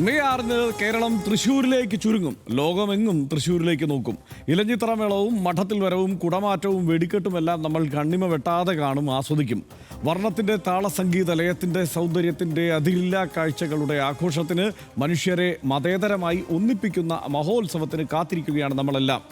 May 6 Keralam തൃശ്ശൂരിലേക്ക് ചുരുങ്ങും. ലോകമെങ്ങും തൃശ്ശൂരിലേക്ക് നോക്കും. ഇലഞ്ഞിത്തറ മേളവും മഠത്തിൽ വരവും കുടമാറ്റവും വെടിക്കെട്ടുമെല്ലാം നമ്മൾ കണ്ണിമ വെട്ടാതെ കാണും, ആസ്വദിക്കും. വർണ്ണത്തിൻ്റെ താളസംഗീത ലയത്തിൻ്റെ സൗന്ദര്യത്തിൻ്റെ അതിരില്ലാ കാഴ്ചകളുടെ ആഘോഷത്തിന്, മനുഷ്യരെ മതേതരമായി ഒന്നിപ്പിക്കുന്ന മഹോത്സവത്തിന് കാത്തിരിക്കുകയാണ് നമ്മളെല്ലാം.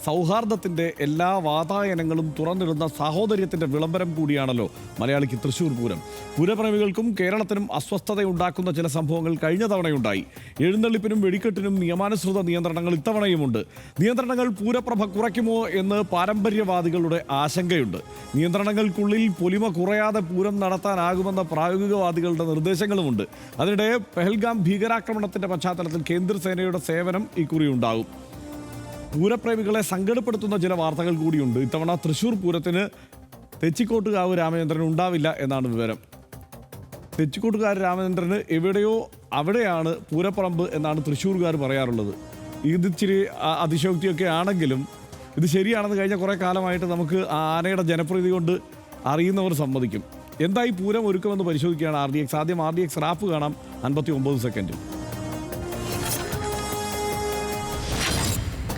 സൗഹാർദ്ദത്തിൻ്റെ എല്ലാ വാതായനങ്ങളും തുറന്നിടുന്ന സാഹോദര്യത്തിൻ്റെ വിളംബരം കൂടിയാണല്ലോ മലയാളിക്ക് തൃശ്ശൂർ പൂരം. പൂരപ്രേമികൾക്കും കേരളത്തിനും അസ്വസ്ഥതയുണ്ടാക്കുന്ന ചില സംഭവങ്ങൾ കഴിഞ്ഞ തവണയുണ്ടായി. എഴുന്നള്ളിപ്പിനും വെടിക്കെട്ടിനും നിയമാനുസൃത നിയന്ത്രണങ്ങൾ ഇത്തവണയുമുണ്ട്. നിയന്ത്രണങ്ങൾ പൂരപ്രഭ കുറയ്ക്കുമോ എന്ന് പാരമ്പര്യവാദികളുടെ ആശങ്കയുണ്ട്. നിയന്ത്രണങ്ങൾക്കുള്ളിൽ പൊലിമ കുറയാതെ പൂരം നടത്താനാകുമെന്ന പ്രായോഗികവാദികളുടെ നിർദ്ദേശങ്ങളുമുണ്ട്. അതിനിടെ പെഹൽഗാം ഭീകരാക്രമണത്തിൻ്റെ പശ്ചാത്തലത്തിൽ കേന്ദ്രസേനയുടെ സേവനം ഇക്കുറി ഉണ്ടാകും. പൂരപ്രേമികളെ സങ്കടപ്പെടുത്തുന്ന ചില വാർത്തകൾ കൂടിയുണ്ട്. ഇത്തവണ തൃശ്ശൂർ പൂരത്തിന് തെച്ചിക്കോട്ടുകാവ് രാമചന്ദ്രൻ ഉണ്ടാവില്ല എന്നാണ് വിവരം. തെച്ചിക്കോട്ടുകാർ രാമചന്ദ്രന് എവിടെയോ അവിടെയാണ് പൂരപ്പറമ്പ് എന്നാണ് തൃശ്ശൂർകാർ പറയാറുള്ളത്. ഇതിച്ചിരി അതിശയോക്തിയൊക്കെ ആണെങ്കിലും ഇത് ശരിയാണെന്ന് കഴിഞ്ഞ കുറേ കാലമായിട്ട് നമുക്ക് ആനയുടെ ജനപ്രീതി കൊണ്ട് അറിയുന്നവർ സമ്മതിക്കും. എന്തായി പൂരം ഒരുക്കുമെന്ന് പരിശോധിക്കുകയാണ് RDX. ആദ്യം RDX റാപ്പ് കാണാം. 59 സെക്കൻഡ്.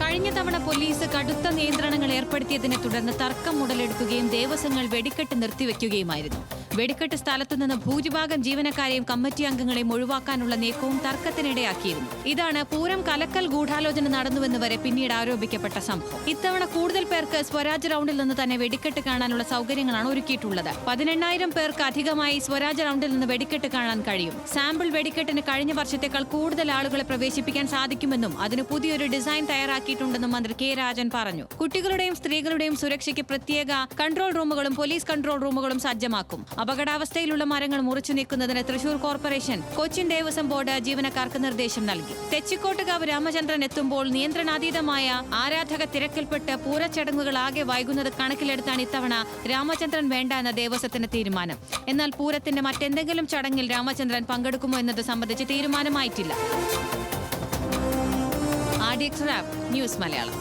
കഴിഞ്ഞ തവണ പോലീസ് കടുത്ത നിയന്ത്രണങ്ങൾ ഏർപ്പെടുത്തിയതിനെ തുടർന്ന് തർക്കം ഉടലെടുക്കുകയും ദേവസ്വങ്ങൾ വെടിക്കെട്ട് നിർത്തിവെക്കുകയുമായിരുന്നു. വെടിക്കെട്ട് സ്ഥലത്തു നിന്ന് ഭൂരിഭാഗം ജീവനക്കാരെയും കമ്മിറ്റി അംഗങ്ങളെയും ഒഴിവാക്കാനുള്ള നീക്കവും തർക്കത്തിനിടയാക്കിയിരുന്നു. ഇതാണ് പൂരം കലക്കൽ ഗൂഢാലോചന നടന്നുവെന്ന് വരെ പിന്നീട് ആരോപിക്കപ്പെട്ട സംഭവം. ഇത്തവണ കൂടുതൽ പേർക്ക് സ്വരാജ് റൗണ്ടിൽ നിന്ന് തന്നെ വെടിക്കെട്ട് കാണാനുള്ള സൗകര്യങ്ങളാണ് ഒരുക്കിയിട്ടുള്ളത്. 18,000 പേർക്ക് അധികമായി സ്വരാജ് റൗണ്ടിൽ നിന്ന് വെടിക്കെട്ട് കാണാൻ കഴിയും. സാമ്പിൾ വെടിക്കെട്ടിന് കഴിഞ്ഞ വർഷത്തേക്കാൾ കൂടുതൽ ആളുകളെ പ്രവേശിപ്പിക്കാൻ സാധിക്കുമെന്നും അതിന് പുതിയൊരു ഡിസൈൻ തയ്യാറാക്കിയിട്ടുണ്ടെന്നും മന്ത്രി കെ രാജൻ പറഞ്ഞു. കുട്ടികളുടെയും സ്ത്രീകളുടെയും സുരക്ഷയ്ക്ക് പ്രത്യേക കൺട്രോൾ റൂമുകളും പോലീസ് കൺട്രോൾ റൂമുകളും സജ്ജമാക്കും. അപകടാവസ്ഥയിലുള്ള മരങ്ങൾ മുറിച്ചു നീക്കുന്നതിന് തൃശൂർ കോർപ്പറേഷൻ, കൊച്ചിൻ ദേവസ്വം ബോർഡ് ജീവനക്കാർക്ക് നിർദ്ദേശം നൽകി. തെച്ചിക്കോട്ടുകാവ് രാമചന്ദ്രൻ എത്തുമ്പോൾ നിയന്ത്രണാതീതമായ ആരാധക തിരക്കിൽപ്പെട്ട് പൂരച്ചടങ്ങുകൾ ആകെ വൈകുന്നത് കണക്കിലെടുത്താണ് ഇത്തവണ രാമചന്ദ്രൻ വേണ്ട എന്ന ദേവസ്വത്തിന് തീരുമാനം. എന്നാൽ പൂരത്തിന്റെ മറ്റെന്തെങ്കിലും ചടങ്ങിൽ രാമചന്ദ്രൻ പങ്കെടുക്കുമോ എന്നത് സംബന്ധിച്ച് തീരുമാനമായിട്ടില്ല. RDX rap news Malayalam.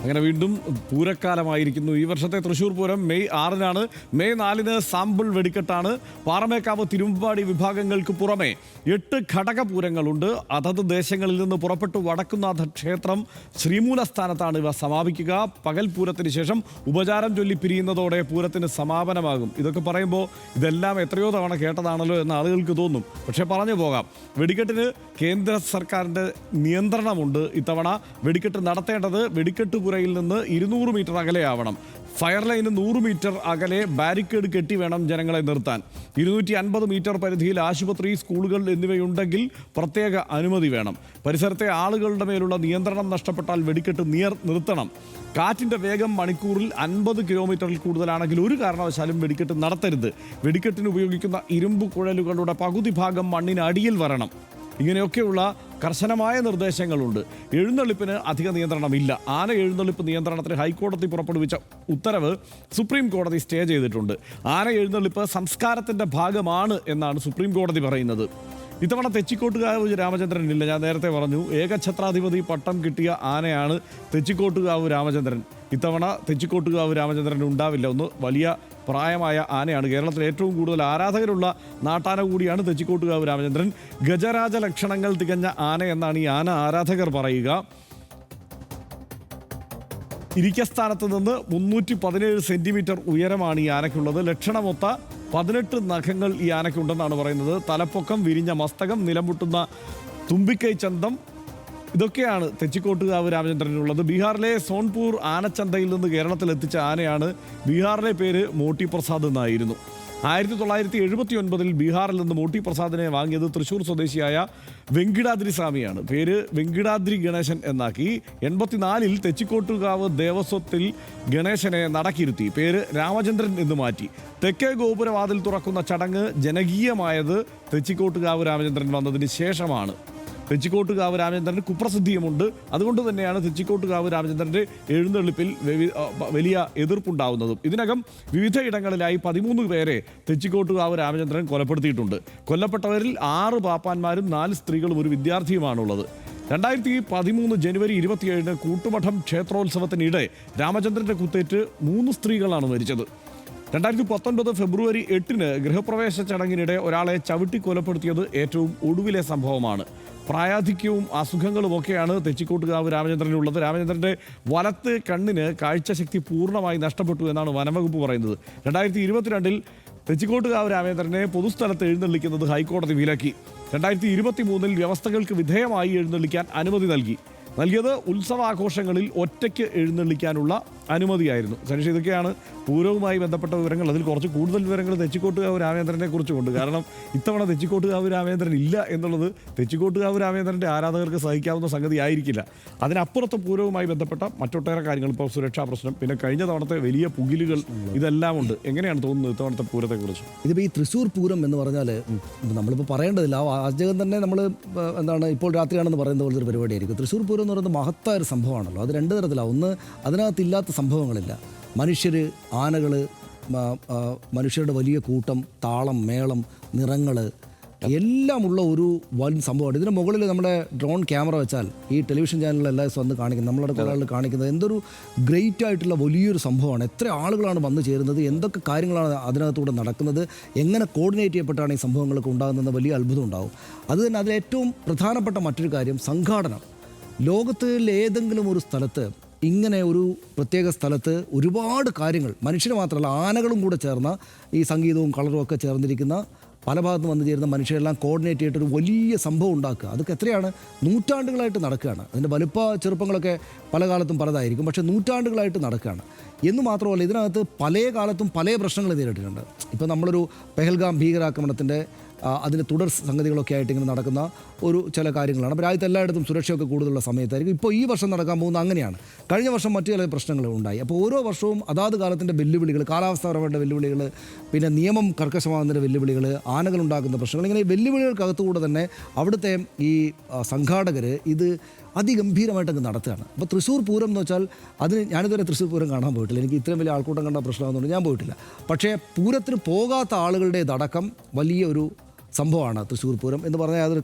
അങ്ങനെ വീണ്ടും പൂരക്കാലമായിരിക്കുന്നു. ഈ വർഷത്തെ Thrissur Pooram May 6 May 4 sample വെടിക്കെട്ടാണ്. പാറമേക്കാവ്, തിരുവമ്പാടി വിഭാഗങ്ങൾക്ക് പുറമെ 8 ഘടകപൂരങ്ങളുണ്ട്. അതത് ദേശങ്ങളിൽ നിന്ന് പുറപ്പെട്ടു വടക്കുന്നാഥ ക്ഷേത്രം ശ്രീമൂലസ്ഥാനത്താണ് ഇവ സമാപിക്കുക. പകൽ പൂരത്തിന് ശേഷം ഉപചാരം ചൊല്ലി പിരിയുന്നതോടെ പൂരത്തിന് സമാപനമാകും. ഇതൊക്കെ പറയുമ്പോൾ ഇതെല്ലാം എത്രയോ തവണ കേട്ടതാണല്ലോ എന്ന് ആളുകൾക്ക് തോന്നും. പക്ഷേ പറഞ്ഞു പോകാം. വെടിക്കെട്ടിന് കേന്ദ്ര സർക്കാരിൻ്റെ നിയന്ത്രണമുണ്ട്. ഇത്തവണ വെടിക്കെട്ട് നടത്തേണ്ടത് വെടിക്കെട്ട് പുരയിൽ നിന്ന് 200 മീറ്റർ അകലെയാവണം. ഫയർ ലൈന് 100 മീറ്റർ അകലെ ബാരിക്കേഡ് കെട്ടി വേണം ജനങ്ങളെ നിർത്താൻ. 250 മീറ്റർ പരിധിയിൽ ആശുപത്രി, സ്കൂളുകൾ എന്നിവയുണ്ടെങ്കിൽ പ്രത്യേക അനുമതി വേണം. പരിസരത്തെ ആളുകളുടെ മേലുള്ള നിയന്ത്രണം നഷ്ടപ്പെട്ടാൽ വെടിക്കെട്ട് നിർത്തണം. കാറ്റിൻ്റെ വേഗം മണിക്കൂറിൽ 50 കിലോമീറ്ററിൽ കൂടുതലാണെങ്കിൽ ഒരു കാരണവശാലും വെടിക്കെട്ട് നടത്തരുത്. വെടിക്കെട്ടിന് ഉപയോഗിക്കുന്ന ഇരുമ്പ് കുഴലുകളുടെ പകുതി ഭാഗം മണ്ണിന് അടിയിൽ വരണം. ഇങ്ങനെയൊക്കെയുള്ള കർശനമായ നിർദ്ദേശങ്ങളുണ്ട്. എഴുന്നള്ളിപ്പിന് അധിക നിയന്ത്രണമില്ല. ആന എഴുന്നള്ളിപ്പ് നിയന്ത്രണത്തിന് ഹൈക്കോടതി പുറപ്പെടുവിച്ച ഉത്തരവ് സുപ്രീം കോടതി സ്റ്റേ ചെയ്തിട്ടുണ്ട്. ആന എഴുന്നള്ളിപ്പ് സംസ്കാരത്തിൻ്റെ ഭാഗമാണ് എന്നാണ് സുപ്രീം കോടതി പറയുന്നത്. ഇത്തവണ തെച്ചിക്കോട്ടുകാവ് രാമചന്ദ്രൻ ഇല്ല. ഞാൻ നേരത്തെ പറഞ്ഞു, ഏകഛത്രാധിപതി പട്ടം കിട്ടിയ ആനയാണ് തെച്ചിക്കോട്ടുകാവ് രാമചന്ദ്രൻ. ഇത്തവണ തെച്ചിക്കോട്ടുകാവ് രാമചന്ദ്രൻ ഉണ്ടാവില്ല. ഒന്ന് വലിയ പ്രായമായ ആനയാണ്. കേരളത്തിൽ ഏറ്റവും കൂടുതൽ ആരാധകരുള്ള നാട്ടാന കൂടിയാണ് തെച്ചിക്കോട്ടുകാവ് രാമചന്ദ്രൻ. ഗജരാജ ലക്ഷണങ്ങൾ തികഞ്ഞ ആന എന്നാണ് ഈ ആന ആരാധകർ പറയുക. ഇരിക്കസ്ഥാനത്ത് നിന്ന് 317 സെൻറ്റിമീറ്റർ ഉയരമാണ് ഈ ആനയ്ക്കുള്ളത്. ലക്ഷണമൊത്ത 18 നഖങ്ങൾ ഈ ആനയ്ക്കുണ്ടെന്നാണ് പറയുന്നത്. തലപ്പൊക്കം, വിരിഞ്ഞ മസ്തകം, നിലമുട്ടുന്ന തുമ്പിക്കൈ ചന്തം, ഇതൊക്കെയാണ് തെച്ചിക്കോട്ടുകാവ് രാമചന്ദ്രനുള്ളത്. ബീഹാറിലെ സോൺപൂർ ആനച്ചന്തയിൽ നിന്ന് കേരളത്തിലെത്തിച്ച ആനയാണ്. ബീഹാറിലെ പേര് മോട്ടി പ്രസാദ് എന്നായിരുന്നു. 1979 ബീഹാറിൽ നിന്ന് മോട്ടി പ്രസാദിനെ വാങ്ങിയത് തൃശ്ശൂർ സ്വദേശിയായ വെങ്കിടാദ്രി സ്വാമിയാണ്. പേര് വെങ്കിടാദ്രി ഗണേശൻ എന്നാക്കി. 84 തെച്ചിക്കോട്ടുകാവ് ദേവസ്വത്തിൽ ഗണേശനെ നടക്കിരുത്തി. പേര് രാമചന്ദ്രൻ എന്ന് മാറ്റി. തെക്കേ ഗോപുരവാതിൽ തുറക്കുന്ന ചടങ്ങ് ജനകീയമായത് തെച്ചിക്കോട്ടുകാവ് രാമചന്ദ്രൻ വന്നതിന് ശേഷമാണ്. തെച്ചിക്കോട്ടുകാവ് രാമചന്ദ്രന് കുപ്രസിദ്ധിയുമുണ്ട്. അതുകൊണ്ട് തന്നെയാണ് തെച്ചിക്കോട്ടുകാവ് രാമചന്ദ്രൻ്റെ എഴുന്നള്ളിപ്പിൽ വലിയ എതിർപ്പുണ്ടാവുന്നതും. ഇതിനകം വിവിധ ഇടങ്ങളിലായി 13 പേരെ തെച്ചിക്കോട്ടുകാവ് രാമചന്ദ്രൻ കൊലപ്പെടുത്തിയിട്ടുണ്ട്. കൊല്ലപ്പെട്ടവരിൽ 6 പാപ്പാന്മാരും 4 സ്ത്രീകളും ഒരു വിദ്യാർത്ഥിയുമാണുള്ളത്. 2013 ജനുവരി 27 കൂട്ടുമഠം ക്ഷേത്രോത്സവത്തിനിടെ രാമചന്ദ്രന്റെ കുത്തേറ്റ് 3 സ്ത്രീകളാണ് മരിച്ചത്. 2019 ഫെബ്രുവരി 8 ഗൃഹപ്രവേശ ചടങ്ങിനിടെ ഒരാളെ ചവിട്ടി കൊലപ്പെടുത്തിയത് ഏറ്റവും ഒടുവിലെ സംഭവമാണ്. പ്രായാധിക്യവും അസുഖങ്ങളുമൊക്കെയാണ് തെച്ചിക്കോട്ടുകാവ് രാമചന്ദ്രനുള്ളത്. രാമചന്ദ്രന്റെ വലത്ത് കണ്ണിന് കാഴ്ചശക്തി പൂർണ്ണമായി നഷ്ടപ്പെട്ടു എന്നാണ് വനംവകുപ്പ് പറയുന്നത്. 2022 തെച്ചിക്കോട്ടുകാവ് രാമചന്ദ്രനെ പൊതുസ്ഥലത്ത് എഴുന്നള്ളിക്കുന്നത് ഹൈക്കോടതി വിലക്കി. 2023 വ്യവസ്ഥകൾക്ക് വിധേയമായി എഴുന്നള്ളിക്കാൻ അനുമതി നൽകിയത് ഉത്സവാഘോഷങ്ങളിൽ ഒറ്റയ്ക്ക് എഴുന്നള്ളിക്കാനുള്ള അനുമതിയായിരുന്നു. സനീഷ്, ഇതൊക്കെയാണ് പൂരവുമായി ബന്ധപ്പെട്ട വിവരങ്ങൾ. അതിൽ കുറച്ച് കൂടുതൽ വിവരങ്ങൾ തെച്ചിക്കോട്ടുകാവ് രാമചന്ദ്രനെ കുറിച്ചുമുണ്ട്. കാരണം ഇത്തവണ തെച്ചിക്കോട്ടുകാവ് രാമചന്ദ്രൻ ഇല്ല എന്നുള്ളത് തെച്ചിക്കോട്ടുകാവ് രാമചന്ദ്രൻ്റെ ആരാധകർക്ക് സഹിക്കാവുന്ന സംഗതി ആയിരിക്കില്ല. അതിനപ്പുറത്ത് പൂരവുമായി ബന്ധപ്പെട്ട മറ്റൊട്ടേറെ കാര്യങ്ങൾ, ഇപ്പോൾ സുരക്ഷാ പ്രശ്നം, പിന്നെ കഴിഞ്ഞ തവണത്തെ വലിയ പുകിലുകൾ, ഇതെല്ലാം ഉണ്ട്. എങ്ങനെയാണ് തോന്നുന്നത് ഇത്തവണത്തെ പൂരത്തെക്കുറിച്ച്? ഇതിപ്പോൾ ഈ തൃശ്ശൂർ പൂരം എന്ന് പറഞ്ഞാൽ നമ്മളിപ്പോൾ പറയേണ്ടതില്ല. ആ വാചകം തന്നെ നമ്മൾ ഇപ്പോൾ രാത്രിയാണെന്ന് പറയുന്ന പോലത്തെ ഒരു പരിപാടിയായിരിക്കും. തൃശ്ശൂർ പൂരം എന്ന് പറയുന്നത് മഹത്തായ ഒരു സംഭവമാണല്ലോ. അത് രണ്ട് തരത്തിലാണ്. ഒന്ന്, അതിനകത്തില്ലാത്ത സംഭവങ്ങളില്ല. മനുഷ്യർ, ആനകൾ, മനുഷ്യരുടെ വലിയ കൂട്ടം, താളം, മേളം, നിറങ്ങൾ എല്ലാമുള്ള ഒരു വൻ സംഭവമാണ്. ഇതിന് മുകളിൽ നമ്മുടെ ഡ്രോൺ ക്യാമറ വെച്ചാൽ ഈ ടെലിവിഷൻ ചാനലിലെല്ലാം വന്ന് കാണിക്കുന്നത്, നമ്മളുടെ കുറേ കാണിക്കുന്നത് എന്തൊരു ഗ്രേറ്റ് ആയിട്ടുള്ള വലിയൊരു സംഭവമാണ്. എത്ര ആളുകളാണ് വന്നു ചേരുന്നത്, എന്തൊക്കെ കാര്യങ്ങളാണ് അതിനകത്തൂടെ നടക്കുന്നത്, എങ്ങനെ കോർഡിനേറ്റ് ചെയ്യപ്പെട്ടാണ് ഈ സംഭവങ്ങളൊക്കെ ഉണ്ടാകുന്നതെന്ന് വലിയ അത്ഭുതം ഉണ്ടാവും. അത് തന്നെ അതിലേറ്റവും പ്രധാനപ്പെട്ട മറ്റൊരു കാര്യം സംഘാടനം. ലോകത്തിൽ ഏതെങ്കിലും ഒരു സ്ഥലത്ത് ഇങ്ങനെ ഒരു പ്രത്യേക സ്ഥലത്ത് ഒരുപാട് കാര്യങ്ങൾ, മനുഷ്യർ മാത്രമല്ല ആനകളും കൂടെ ചേർന്ന ഈ സംഗീതവും കളറും ഒക്കെ ചേർന്നിരിക്കുന്ന പല ഭാഗത്ത് വന്നു ചേരുന്ന മനുഷ്യരെല്ലാം കോർഡിനേറ്റ് ചെയ്തിട്ടൊരു വലിയ സംഭവം ഉണ്ടാക്കുക. അതൊക്കെ എത്രയാണ് നൂറ്റാണ്ടുകളായിട്ട് നടക്കുകയാണ്. അതിൻ്റെ വലുപ്പ ചെറുപ്പങ്ങളൊക്കെ പല കാലത്തും പലതായിരിക്കും, പക്ഷേ നൂറ്റാണ്ടുകളായിട്ട് നടക്കുകയാണ്. എന്ന് മാത്രമല്ല, ഇതിനകത്ത് പല കാലത്തും പല പ്രശ്നങ്ങൾ നേരിട്ടിട്ടുണ്ട്. ഇപ്പോൾ നമ്മളൊരു പെഹൽഗാം ഭീകരാക്രമണത്തിൻ്റെ അതിൻ്റെ തുടർ സംഗതികളൊക്കെ ആയിട്ട് ഇങ്ങനെ നടക്കുന്ന ചില കാര്യങ്ങളാണ്. അപ്പോൾ രാജ്യത്ത് എല്ലായിടത്തും സുരക്ഷയൊക്കെ കൂടുതലുള്ള സമയത്തായിരിക്കും. ഇപ്പോൾ ഈ വർഷം നടക്കാൻ പോകുന്നത് അങ്ങനെയാണ്. കഴിഞ്ഞ വർഷം മറ്റു ചില പ്രശ്നങ്ങൾ ഉണ്ടായി. അപ്പോൾ ഓരോ വർഷവും അതാത് കാലത്തിൻ്റെ വെല്ലുവിളികൾ, കാലാവസ്ഥാപരമായ വെല്ലുവിളികൾ, പിന്നെ നിയമം കർക്കശമാകുന്നതിൻ്റെ വെല്ലുവിളികൾ, ആനകളുണ്ടാക്കുന്ന പ്രശ്നങ്ങൾ, ഇങ്ങനെ ഈ വെല്ലുവിളികൾക്കകത്തുകൂടെ തന്നെ അവിടുത്തെ ഈ സംഘാടകർ ഇത് അതിഗംഭീരമായിട്ടങ്ങ് നടത്തുകയാണ്. അപ്പോൾ തൃശ്ശൂർ പൂരം എന്ന് വെച്ചാൽ ഞാനിതുവരെ തൃശ്ശൂർ പൂരം കാണാൻ പോയിട്ടില്ല. എനിക്ക് ഇത്രയും വലിയ ആൾക്കൂട്ടം കണ്ട പ്രശ്നമാണെന്നുകൊണ്ട് ഞാൻ പോയിട്ടില്ല. പക്ഷേ പൂരത്തിന് പോകാത്ത ആളുകളുടേതടക്കം വലിയൊരു സംഭവമാണ് തൃശ്ശൂർ പൂരം എന്ന് പറഞ്ഞാൽ അതൊരു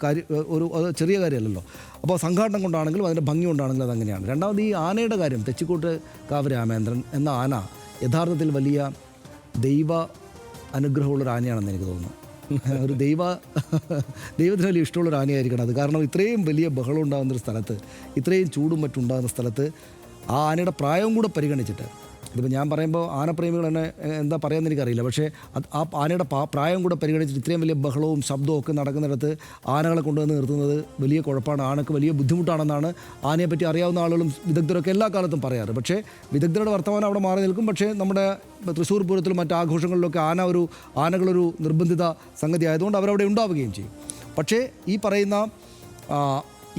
അത് ചെറിയ കാര്യമല്ലല്ലോ. അപ്പോൾ സംഘാടനം കൊണ്ടാണെങ്കിലും അതിൻ്റെ ഭംഗി കൊണ്ടാണെങ്കിലും അതങ്ങനെയാണ്. രണ്ടാമത് ഈ ആനയുടെ കാര്യം, തെച്ചിക്കോട്ടുകാവ് രാമചന്ദ്രൻ എന്ന ആന യഥാർത്ഥത്തിൽ വലിയ ദൈവ അനുഗ്രഹമുള്ളൊരു ആനയാണെന്ന് എനിക്ക് തോന്നുന്നു. ഒരു ദൈവത്തിന് വലിയ ഇഷ്ടമുള്ളൊരു ആനയായിരിക്കണം അത്. കാരണം ഇത്രയും വലിയ ബഹളം ഉണ്ടാകുന്നൊരു സ്ഥലത്ത്, ഇത്രയും ചൂടും മറ്റുണ്ടാകുന്ന സ്ഥലത്ത് ആ ആനയുടെ പ്രായവും കൂടെ പരിഗണിച്ചിട്ട്, ഇതിപ്പോൾ ഞാൻ പറയുമ്പോൾ ആനപ്രേമികൾ തന്നെ എന്താ പറയുകയെന്ന് എനിക്കറിയില്ല, പക്ഷേ ആ ആനയുടെ പ്രായം കൂടെ പരിഗണിച്ചിട്ട് ഇത്രയും വലിയ ബഹളവും ശബ്ദവും ഒക്കെ നടക്കുന്നിടത്ത് ആനകളെ കൊണ്ടുവന്ന് നിർത്തുന്നത് വലിയ കുഴപ്പമാണ്. ആനക്ക് വലിയ ബുദ്ധിമുട്ടാണെന്നാണ് ആനയെപ്പറ്റി അറിയാവുന്ന ആളുകളും വിദഗ്ധരൊക്കെ എല്ലാ കാലത്തും പറയാറ്. പക്ഷേ വിദഗ്ധരുടെ വർത്തമാനം അവിടെ മാറി നിൽക്കും. പക്ഷേ നമ്മുടെ തൃശ്ശൂർ പൂരത്തിലും മറ്റ് ആഘോഷങ്ങളിലൊക്കെ ആനകളൊരു നിർബന്ധിത സംഗതി ആയതുകൊണ്ട് അവരവിടെ ഉണ്ടാവുകയും ചെയ്യും. പക്ഷേ ഈ പറയുന്ന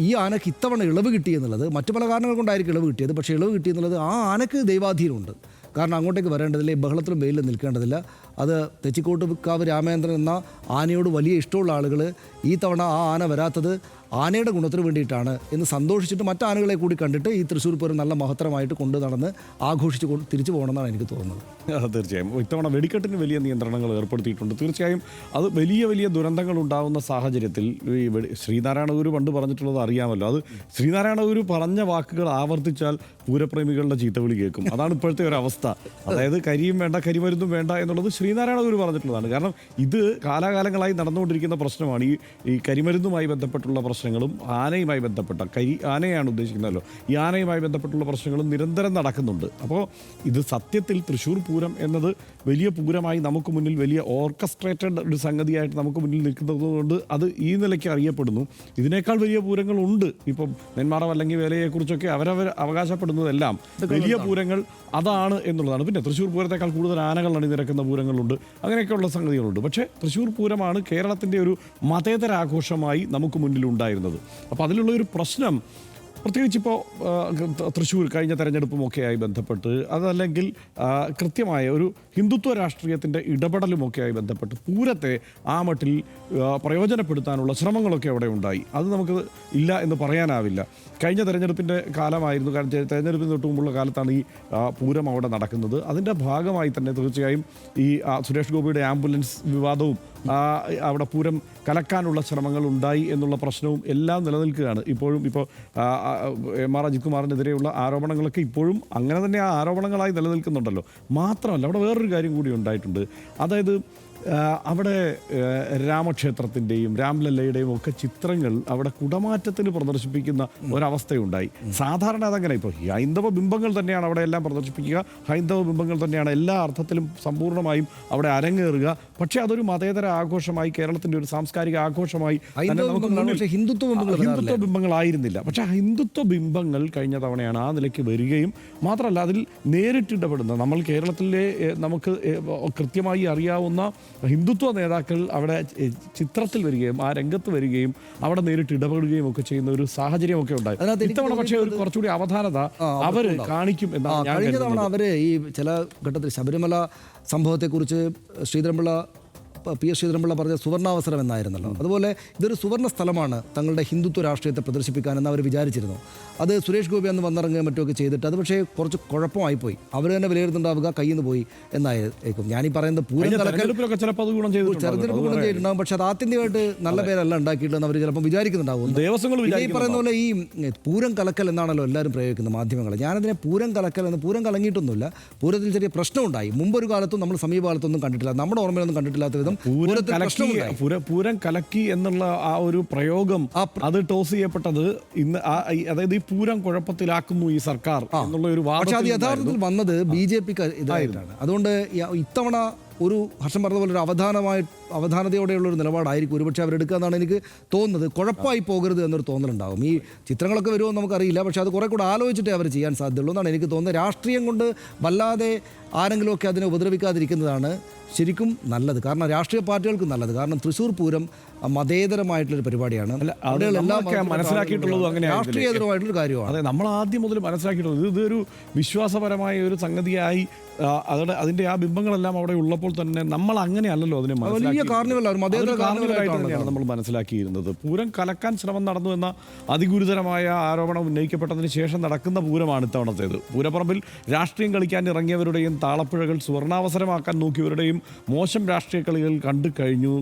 ഈ ആനയ്ക്ക് ഇത്തവണ ഇളവ് കിട്ടിയെന്നുള്ളത് മറ്റു പല കാരണങ്ങൾ കൊണ്ടായിരിക്കും ഇളവ് കിട്ടിയത്. പക്ഷേ ഇളവ് കിട്ടിയെന്നുള്ളത് ആ ആനയ്ക്ക് ദൈവാധീനമുണ്ട്. കാരണം അങ്ങോട്ടേക്ക് വരേണ്ടതില്ല, ഈ ബഹളത്തിലും വെയിലും നിൽക്കേണ്ടതില്ല. അത് തെച്ചിക്കോട്ടുകാവ് രാമചന്ദ്രൻ എന്ന ആനയോട് വലിയ ഇഷ്ടമുള്ള ആളുകൾ ഈ തവണ ആ ആന വരാത്തത് ആനയുടെ ഗുണത്തിന് വേണ്ടിയിട്ടാണ് എന്ന് സന്തോഷിച്ചിട്ട് മറ്റ് ആനകളെ കൂടി കണ്ടിട്ട് ഈ തൃശ്ശൂർ പൂരം നല്ല മഹത്തരമായിട്ട് കൊണ്ടു നടന്ന് ആഘോഷിച്ച് തിരിച്ചു പോകണമെന്നാണ് എനിക്ക് തോന്നുന്നത്. തീർച്ചയായും ഇത്തവണ വെടിക്കെട്ടിന് വലിയ നിയന്ത്രണങ്ങൾ ഏർപ്പെടുത്തിയിട്ടുണ്ട്. തീർച്ചയായും അത് വലിയ ദുരന്തങ്ങൾ ഉണ്ടാകുന്ന സാഹചര്യത്തിൽ ഈ ശ്രീനാരായണ ഗുരു പണ്ട് പറഞ്ഞിട്ടുള്ളത് അറിയാമല്ലോ. അത് ശ്രീനാരായണ ഗുരു പറഞ്ഞ വാക്കുകൾ ആവർത്തിച്ചാൽ പൂരപ്രേമികളുടെ ചീത്തവിളി കേൾക്കും. അതാണ് ഇപ്പോഴത്തെ ഒരു അവസ്ഥ. അതായത് കരിയും വേണ്ട, കരിമരുന്നും വേണ്ട എന്നുള്ളത് ശ്രീനാരായണ ഗുരു പറഞ്ഞിട്ടുള്ളതാണ്. കാരണം ഇത് കാലാകാലങ്ങളായി നടന്നുകൊണ്ടിരിക്കുന്ന പ്രശ്നമാണ്. ഈ കരിമരുന്നുമായി ബന്ധപ്പെട്ടുള്ള പ്രശ്നങ്ങളും ആനയുമായി ബന്ധപ്പെട്ട ആനയാണ് ഉദ്ദേശിക്കുന്നതല്ലോ, ഈ ആനയുമായി ബന്ധപ്പെട്ടുള്ള പ്രശ്നങ്ങളും നിരന്തരം നടക്കുന്നുണ്ട്. അപ്പോൾ ഇത് സത്യത്തിൽ തൃശ്ശൂർ പൂരം എന്നത് വലിയ പൂരമായി നമുക്ക് മുന്നിൽ, വലിയ ഓർക്കസ്ട്രേറ്റഡ് ഒരു സംഗതിയായിട്ട് നമുക്ക് മുന്നിൽ നിൽക്കുന്നതുകൊണ്ട് അത് ഈ നിലയ്ക്ക് അറിയപ്പെടുന്നു. ഇതിനേക്കാൾ വലിയ പൂരങ്ങളുണ്ട്. ഇപ്പം നെന്മാറ അല്ലെങ്കിൽ വേലയെക്കുറിച്ചൊക്കെ അവരവർ അവകാശപ്പെടുന്നതെല്ലാം വലിയ പൂരങ്ങൾ അതാണ് എന്നുള്ളതാണ്. പിന്നെ തൃശ്ശൂർ പൂരത്തേക്കാൾ കൂടുതൽ ആനകൾ അണിനിരക്കുന്ന പൂരങ്ങളുണ്ട്, അങ്ങനെയൊക്കെയുള്ള സംഗതികളുണ്ട്. പക്ഷേ തൃശ്ശൂർ പൂരമാണ് കേരളത്തിൻ്റെ ഒരു മതേതര ആഘോഷമായി നമുക്ക് മുന്നിലുണ്ടായിരുന്നത്. അപ്പോൾ അതിലുള്ള ഒരു പ്രശ്നം, പ്രത്യേകിച്ച് ഇപ്പോൾ തൃശ്ശൂർ കഴിഞ്ഞ തെരഞ്ഞെടുപ്പുമൊക്കെയായി ബന്ധപ്പെട്ട്, അതല്ലെങ്കിൽ കൃത്യമായ ഒരു ഹിന്ദുത്വ രാഷ്ട്രീയത്തിൻ്റെ ഇടപെടലുമൊക്കെയായി ബന്ധപ്പെട്ട് പൂരത്തെ ആ മട്ടിൽ പ്രയോജനപ്പെടുത്താനുള്ള ശ്രമങ്ങളൊക്കെ അവിടെ ഉണ്ടായി. അത് നമുക്ക് ഇല്ല എന്ന് പറയാനാവില്ല. കഴിഞ്ഞ തെരഞ്ഞെടുപ്പിൻ്റെ കാലമായിരുന്നു. തെരഞ്ഞെടുപ്പിന് തൊട്ട് മുമ്പുള്ള കാലത്താണ് ഈ പൂരം അവിടെ നടക്കുന്നത്. അതിൻ്റെ ഭാഗമായി തന്നെ തീർച്ചയായും ഈ സുരേഷ് ഗോപിയുടെ ആംബുലൻസ് വിവാദവും അവിടെ പൂരം കലക്കാനുള്ള ശ്രമങ്ങൾ ഉണ്ടായി എന്നുള്ള പ്രശ്നവും എല്ലാം നിലനിൽക്കുകയാണ് ഇപ്പോഴും. ഇപ്പോൾ എം.ആർ. അജിത് കുമാറിനെതിരെയുള്ള ആരോപണങ്ങളൊക്കെ ഇപ്പോഴും അങ്ങനെ തന്നെ ആ ആരോപണങ്ങളായി നിലനിൽക്കുന്നുണ്ടല്ലോ. മാത്രമല്ല അവിടെ വേറൊരു കാര്യം കൂടി ഉണ്ടായിട്ടുണ്ട്. അതായത് അവിടെ രാമക്ഷേത്രത്തിൻ്റെയും രാംലല്ലയുടെയും ഒക്കെ ചിത്രങ്ങൾ അവിടെ കുടമാറ്റത്തിന് പ്രദർശിപ്പിക്കുന്ന ഒരവസ്ഥയുണ്ടായി. സാധാരണ അതങ്ങനെ ഇപ്പോൾ ഹൈന്ദവ ബിംബങ്ങൾ തന്നെയാണ് അവിടെ എല്ലാം പ്രദർശിപ്പിക്കുക, ഹൈന്ദവ ബിംബങ്ങൾ തന്നെയാണ് എല്ലാ അർത്ഥത്തിലും സമ്പൂർണ്ണമായും അവിടെ അരങ്ങേറുക. പക്ഷേ അതൊരു മതേതര ആഘോഷമായി, കേരളത്തിൻ്റെ ഒരു സാംസ്കാരിക ആഘോഷമായി ഹിന്ദുത്വ ബിംബങ്ങളായിരുന്നില്ല. പക്ഷേ ഹിന്ദുത്വ ബിംബങ്ങൾ കഴിഞ്ഞ തവണയാണ് ആ നിലയ്ക്ക് വരികയും മാത്രമല്ല അതിൽ നേരിട്ടിടപെടുന്ന നമ്മൾ കേരളത്തിലെ നമുക്ക് കൃത്യമായി അറിയാവുന്ന ഹിന്ദുത്വ നേതാക്കൾ അവിടെ ചിത്രത്തിൽ വരികയും ആ രംഗത്ത് വരികയും അവിടെ നേരിട്ട് ഇടപെടുകയും ഒക്കെ ചെയ്യുന്ന ഒരു സാഹചര്യമൊക്കെ ഉണ്ടായി. ഇത്തവണ പക്ഷേ ഒരു കുറച്ചുകൂടി അവധാനത അവർ കാണിക്കും എന്നാണ് ഞാൻ കഴിഞ്ഞ തവണ അവര് ഈ ചില ഘട്ടത്തിൽ ശബരിമല സംഭവത്തെക്കുറിച്ച് പി എസ് ശ്രീധരൻപിള്ള പറഞ്ഞ സുവർണാവസരം എന്നായിരുന്നല്ലോ. അതുപോലെ ഇതൊരു സുവർണ സ്ഥലമാണ് തങ്ങളുടെ ഹിന്ദുത്വ രാഷ്ട്രീയത്തെ പ്രദർശിപ്പിക്കാനെന്ന് അവർ വിചാരിച്ചിരുന്നു. അത് സുരേഷ് ഗോപി അന്ന് വന്നിറങ്ങുകയും മറ്റുമൊക്കെ ചെയ്തിട്ട് അത് പക്ഷേ കുറച്ച് കുഴപ്പമായിപ്പോയി. അവർ തന്നെ വിലയിരുത്തുണ്ടാവുക കയ്യിൽ നിന്ന് പോയി എന്നായിരിക്കും. ഞാനീ പറയുന്നത് പൂരം തെരഞ്ഞെടുപ്പ് ഗുണം ചെയ്തിട്ടുണ്ടാകും. പക്ഷെ അത് ആത്യന്തികമായിട്ട് നല്ല പേരല്ല ഉണ്ടാക്കിയിട്ടെന്ന് അവർ ചിലപ്പോൾ വിചാരിക്കുന്നുണ്ടാവും. ഈ പറയുന്ന പോലെ ഈ പൂരം കലക്കൽ എന്നാണല്ലോ എല്ലാവരും പ്രയോഗിക്കുന്നത് മാധ്യമങ്ങൾ. ഞാനതിനെ പൂരം കലക്കൽ എന്ന് പൂരം കലങ്ങിയിട്ടൊന്നുമില്ല. പൂരത്തിൽ ചെറിയ പ്രശ്നമുണ്ടായി. മുമ്പൊരു കാലത്തും നമ്മൾ സമീപകാലത്തൊന്നും കണ്ടിട്ടില്ല, നമ്മുടെ ഓർമ്മയിലൊന്നും കണ്ടിട്ടില്ലാത്ത വിധം പൂരം കലക്കി എന്നുള്ള ആ ഒരു പ്രയോഗം അത് ടോസ് ചെയ്യപ്പെട്ടത് ഇന്ന് അതായത് ഈ പൂരം കുഴപ്പത്തിലാക്കുന്നു ഈ സർക്കാർ എന്നുള്ള ഒരു വാദം. പക്ഷെ അത് യഥാർത്ഥത്തിൽ വന്നത് BJP ഇതായിട്ടാണ്. അതുകൊണ്ട് ഇത്തവണ ഒരു ഹർഷം പറഞ്ഞ പോലെ ഒരു അവധാനതയോടെയുള്ള ഒരു നിലപാടായിരിക്കും ഒരുപക്ഷെ അവരെടുക്കുക എന്നാണ് എനിക്ക് തോന്നുന്നത്. കുഴപ്പമായി പോകരുത് എന്നൊരു തോന്നലുണ്ടാകും. ഈ ചിത്രങ്ങളൊക്കെ വരുമോ നമുക്കറിയില്ല, പക്ഷേ അത് കുറെ കൂടെ ആലോചിച്ചിട്ടേ അവർ ചെയ്യാൻ സാധ്യതയുള്ളൂ എന്നാണ് എനിക്ക് തോന്നുന്നത്. രാഷ്ട്രീയം കൊണ്ട് വല്ലാതെ ആരെങ്കിലുമൊക്കെ അതിനെ ഉപദ്രവിക്കാതിരിക്കുന്നതാണ് ശരിക്കും നല്ലത്. കാരണം രാഷ്ട്രീയ പാർട്ടികൾക്ക് നല്ലത്. കാരണം തൃശ്ശൂർ പൂരം മതേതരമായിട്ടുള്ളൊരു പരിപാടിയാണ്. രാഷ്ട്രീയതരമായിട്ടുള്ളൊരു കാര്യമാണ്. അതെ, നമ്മൾ ആദ്യം മുതൽ മനസ്സിലാക്കിയിട്ടുള്ളത് ഇതൊരു വിശ്വാസപരമായ ഒരു സംഗതിയായി അതിന്റെ ആ ബിംബങ്ങളെല്ലാം അവിടെ ഉള്ളപ്പോൾ തന്നെ നമ്മൾ അങ്ങനെയല്ലല്ലോ അതിനെ തന്നെയാണ് നമ്മൾ മനസ്സിലാക്കിയിരുന്നത്. പൂരം കലക്കാൻ ശ്രമം നടന്നു എന്ന അതിഗുരുതരമായ ആരോപണം ഉന്നയിക്കപ്പെട്ടതിന് ശേഷം നടക്കുന്ന പൂരമാണ് ഇത്തവണത്തേത്. പൂരപ്പറമ്പിൽ രാഷ്ട്രീയം കളിക്കാൻ ഇറങ്ങിയവരുടെയും താളപ്പുഴകൾ സുവർണാവസരമാക്കാൻ നോക്കിയവരുടെയും മോശം രാഷ്ട്രീയ കളികൾ കണ്ടു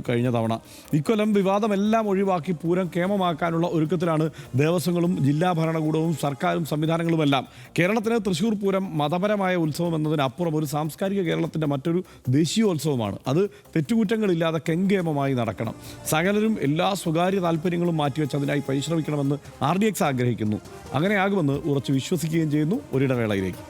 കഴിഞ്ഞ തവണ. ഇക്കൊല്ലം വിവാദമെല്ലാം ഒഴിവാക്കി പൂരം കേമമാക്കാനുള്ള ഒരുക്കത്തിലാണ് ദേവസ്വങ്ങളും ജില്ലാ ഭരണകൂടവും സർക്കാരും സംവിധാനങ്ങളുമെല്ലാം. കേരളത്തിന് തൃശ്ശൂർ പൂരം മതപരമായ ഉത്സവം എന്നതിനപ്പുറം ഒരു സാംസ്കാരിക കേരളത്തിൻ്റെ മറ്റൊരു ദേശീയോത്സവമാണ്. അത് തെറ്റുകുറ്റങ്ങളില്ലാതെ കെങ്കേമമായി നടക്കണം. സകലരും എല്ലാ സ്വകാര്യ താല്പര്യങ്ങളും മാറ്റിവെച്ച് അതിനായി പരിശ്രമിക്കണമെന്ന് RDX ആഗ്രഹിക്കുന്നു. അങ്ങനെയാകുമെന്ന് ഉറച്ചു വിശ്വസിക്കുകയും ചെയ്യുന്നു. ഒരിടവേളയിലേക്ക്